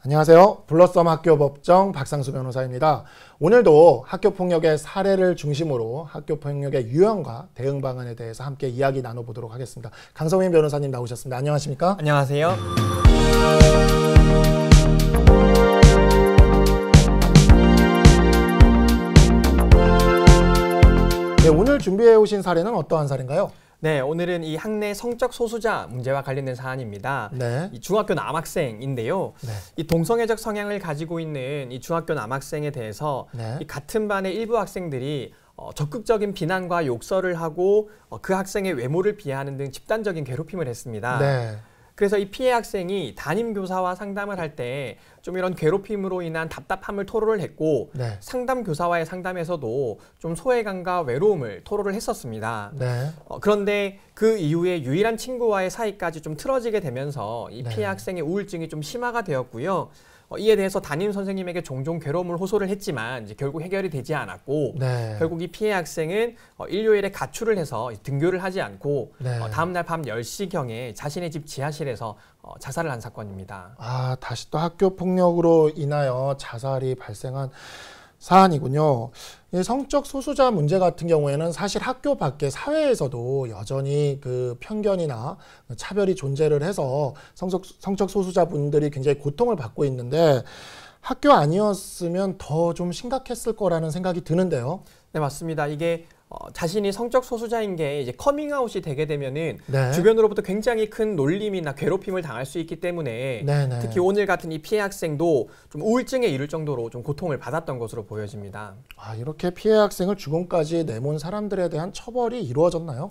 안녕하세요. 블러썸 학교법정 박상수 변호사입니다. 오늘도 학교폭력의 사례를 중심으로 학교폭력의 유형과 대응 방안에 대해서 함께 이야기 나눠보도록 하겠습니다. 강성민 변호사님 나오셨습니다. 안녕하십니까? 안녕하세요. 네, 오늘 준비해 오신 사례는 어떠한 사례인가요? 네, 오늘은 이 학내 성적 소수자 문제와 관련된 사안입니다. 네. 이 중학교 남학생인데요. 네. 이 동성애적 성향을 가지고 있는 이 중학교 남학생에 대해서 네. 이 같은 반의 일부 학생들이 적극적인 비난과 욕설을 하고 그 학생의 외모를 비하하는 등 집단적인 괴롭힘을 했습니다. 네. 그래서 이 피해 학생이 담임 교사와 상담을 할 때 좀 이런 괴롭힘으로 인한 답답함을 토로를 했고 네. 상담 교사와의 상담에서도 좀 소외감과 외로움을 토로를 했었습니다. 네. 그런데 그 이후에 유일한 친구와의 사이까지 좀 틀어지게 되면서 이 피해 네. 학생의 우울증이 좀 심화가 되었고요. 이에 대해서 담임 선생님에게 종종 괴로움을 호소를 했지만 이제 결국 해결이 되지 않았고 네. 결국 이 피해 학생은 일요일에 가출을 해서 등교를 하지 않고 네. 다음날 밤 10시경에 자신의 집 지하실에서 자살을 한 사건입니다. 아, 다시 또 학교 폭력으로 인하여 자살이 발생한 사안이군요. 이 성적 소수자 문제 같은 경우에는 사실 학교 밖의 사회에서도 여전히 그 편견이나 차별이 존재를 해서 성적 소수자 분들이 굉장히 고통을 받고 있는데 학교 아니었으면 더 좀 심각했을 거라는 생각이 드는데요. 네, 맞습니다. 이게 자신이 성적 소수자인 게 이제 커밍아웃이 되게 되면은 네. 주변으로부터 굉장히 큰 놀림이나 괴롭힘을 당할 수 있기 때문에 네네. 특히 오늘 같은 이 피해 학생도 좀 우울증에 이를 정도로 좀 고통을 받았던 것으로 보여집니다. 아, 이렇게 피해 학생을 죽음까지 내몬 사람들에 대한 처벌이 이루어졌나요?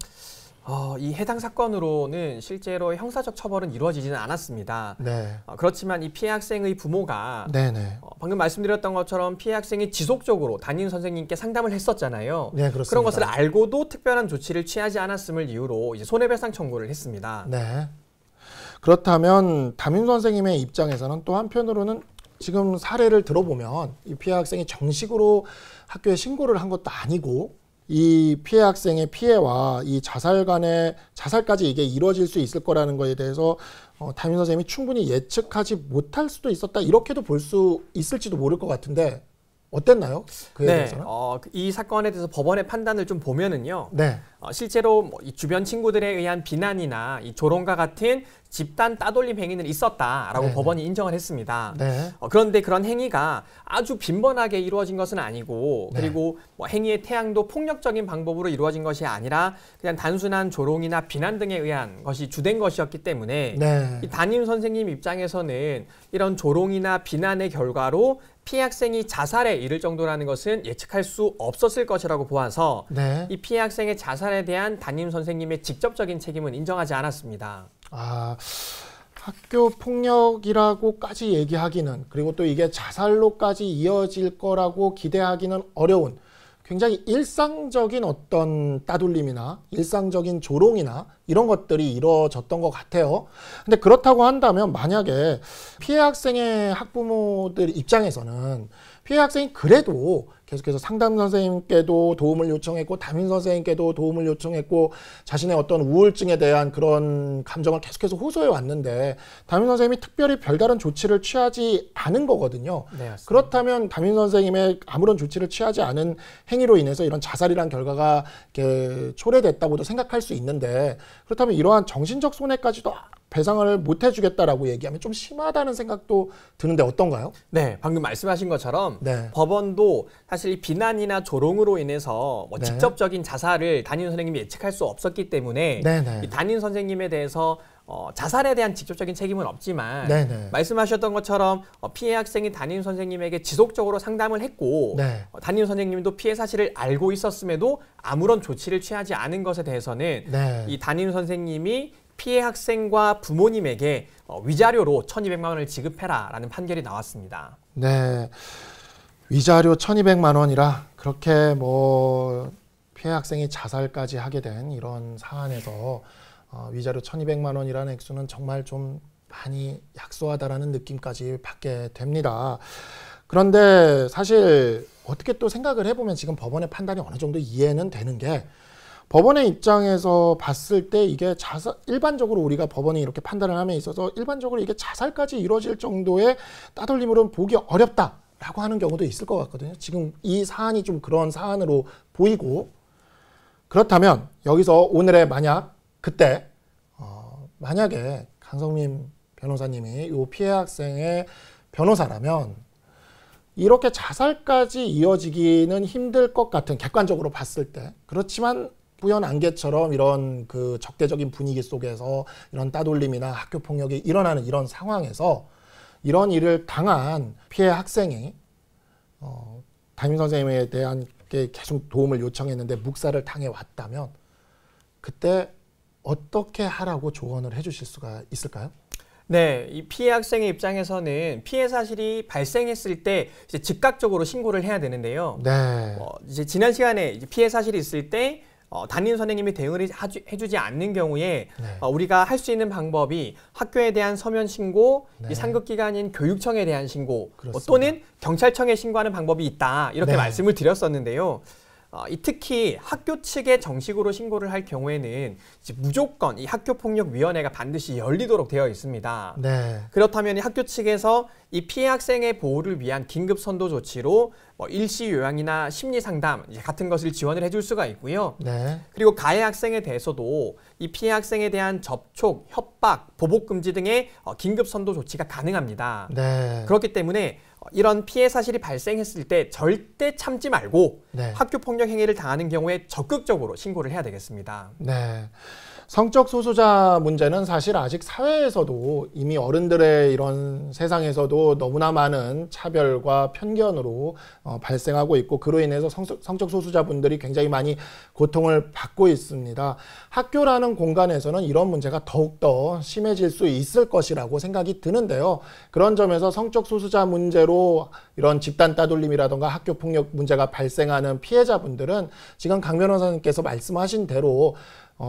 이 해당 사건으로는 실제로 형사적 처벌은 이루어지지는 않았습니다. 네. 그렇지만 이 피해 학생의 부모가 네네. 방금 말씀드렸던 것처럼 피해 학생이 지속적으로 담임 선생님께 상담을 했었잖아요. 네, 그렇습니다. 그런 것을 알고도 특별한 조치를 취하지 않았음을 이유로 이제 손해배상 청구를 했습니다. 네. 그렇다면 담임 선생님의 입장에서는 또 한편으로는 지금 사례를 들어보면 이 피해 학생이 정식으로 학교에 신고를 한 것도 아니고 이 피해 학생의 피해와 이 자살까지 이게 이루어질 수 있을 거라는 거에 대해서 담임 선생님이 충분히 예측하지 못할 수도 있었다, 이렇게도 볼 수 있을지도 모를 것 같은데 어땠나요? 그에 대해서는? 이 사건에 대해서 법원의 판단을 좀 보면은요. 네. 실제로 이 주변 친구들에 의한 비난이나 이 조롱과 같은 집단 따돌림 행위는 있었다라고 네네. 법원이 인정을 했습니다. 네. 그런데 그런 행위가 아주 빈번하게 이루어진 것은 아니고 네. 그리고 행위의 태양도 폭력적인 방법으로 이루어진 것이 아니라 그냥 단순한 조롱이나 비난 등에 의한 것이 주된 것이었기 때문에 네. 이 담임 선생님 입장에서는 이런 조롱이나 비난의 결과로 피해 학생이 자살에 이를 정도라는 것은 예측할 수 없었을 것이라고 보아서 네. 이 피해 학생의 자살에 대한 담임 선생님의 직접적인 책임은 인정하지 않았습니다. 아, 학교 폭력이라고까지 얘기하기는, 그리고 또 이게 자살로까지 이어질 거라고 기대하기는 어려운 굉장히 일상적인 어떤 따돌림이나 일상적인 조롱이나 이런 것들이 이루어졌던 것 같아요. 근데 그렇다고 한다면 만약에 피해 학생의 학부모들 입장에서는 피해 학생이 그래도 계속해서 상담 선생님께도 도움을 요청했고 담임 선생님께도 도움을 요청했고 자신의 어떤 우울증에 대한 그런 감정을 계속해서 호소해 왔는데 담임 선생님이 특별히 별다른 조치를 취하지 않은 거거든요. 네, 맞습니다. 그렇다면 담임 선생님의 아무런 조치를 취하지 않은 행위로 인해서 이런 자살이란 결과가 이렇게 초래됐다고도 생각할 수 있는데, 그렇다면 이러한 정신적 손해까지도 배상을 못 해주겠다라고 얘기하면 좀 심하다는 생각도 드는데 어떤가요? 네, 방금 말씀하신 것처럼 네. 법원도 사실 이 비난이나 조롱으로 인해서 네. 직접적인 자살을 담임 선생님이 예측할 수 없었기 때문에 네네. 이 담임 선생님에 대해서 자살에 대한 직접적인 책임은 없지만 네네. 말씀하셨던 것처럼 피해 학생이 담임 선생님에게 지속적으로 상담을 했고 네. 담임 선생님도 피해 사실을 알고 있었음에도 아무런 조치를 취하지 않은 것에 대해서는 네. 이 담임 선생님이 피해 학생과 부모님에게 위자료로 1,200만 원을 지급해라라는 판결이 나왔습니다. 네. 위자료 1,200만 원이라 그렇게 뭐 피해 학생이 자살까지 하게 된 이런 사안에서 위자료 1,200만 원이라는 액수는 정말 좀 많이 약소하다라는 느낌까지 받게 됩니다. 그런데 사실 어떻게 또 생각을 해보면 지금 법원의 판단이 어느 정도 이해는 되는 게, 법원의 입장에서 봤을 때 이게 일반적으로 우리가 법원이 이렇게 판단을 함에 있어서 일반적으로 이게 자살까지 이루어질 정도의 따돌림으로는 보기 어렵다라고 하는 경우도 있을 것 같거든요. 지금 이 사안이 좀 그런 사안으로 보이고, 그렇다면 여기서 오늘의 그때 만약에 강성민 변호사님이 이 피해 학생의 변호사라면 이렇게 자살까지 이어지기는 힘들 것 같은, 객관적으로 봤을 때. 그렇지만 부연안개처럼 이런 그 적대적인 분위기 속에서 이런 따돌림이나 학교 폭력이 일어나는 이런 상황에서 이런 일을 당한 피해 학생이 담임 선생님에 대한 게 계속 도움을 요청했는데 묵살을 당해왔다면 그때 어떻게 하라고 조언을 해주실 수가 있을까요? 네, 이 피해 학생의 입장에서는 피해 사실이 발생했을 때 이제 즉각적으로 신고를 해야 되는데요. 네. 이제 지난 시간에 이제 피해 사실이 있을 때 담임 선생님이 대응을 해주지 않는 경우에 네. 우리가 할 수 있는 방법이 학교에 대한 서면 신고, 네. 이 상급기관인 교육청에 대한 신고, 그렇습니다. 또는 경찰청에 신고하는 방법이 있다, 이렇게 네. 말씀을 드렸었는데요. 특히 학교 측에 정식으로 신고를 할 경우에는 이제 무조건 이 학교폭력위원회가 반드시 열리도록 되어 있습니다. 네. 그렇다면 이 학교 측에서 이 피해 학생의 보호를 위한 긴급 선도 조치로 일시 요양이나 심리 상담 같은 것을 지원을 해줄 수가 있고요. 네. 그리고 가해 학생에 대해서도 이 피해 학생에 대한 접촉, 협박, 보복 금지 등의 긴급 선도 조치가 가능합니다. 네. 그렇기 때문에 이런 피해 사실이 발생했을 때 절대 참지 말고 네. 학교 폭력 행위를 당하는 경우에 적극적으로 신고를 해야 되겠습니다. 네. 성적 소수자 문제는 사실 아직 사회에서도 이미 어른들의 이런 세상에서도 너무나 많은 차별과 편견으로 발생하고 있고, 그로 인해서 성적 소수자분들이 굉장히 많이 고통을 받고 있습니다. 학교라는 공간에서는 이런 문제가 더욱더 심해질 수 있을 것이라고 생각이 드는데요. 그런 점에서 성적 소수자 문제로 이런 집단 따돌림이라든가 학교 폭력 문제가 발생하는 피해자분들은 지금 강 변호사님께서 말씀하신 대로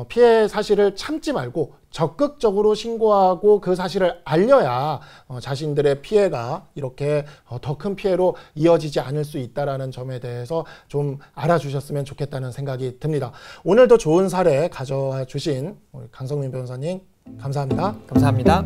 피해 사실을 참지 말고 적극적으로 신고하고 그 사실을 알려야 자신들의 피해가 이렇게 더 큰 피해로 이어지지 않을 수 있다는 점에 대해서 좀 알아주셨으면 좋겠다는 생각이 듭니다. 오늘도 좋은 사례 가져와 주신 우리 강성민 변호사님 감사합니다. 감사합니다.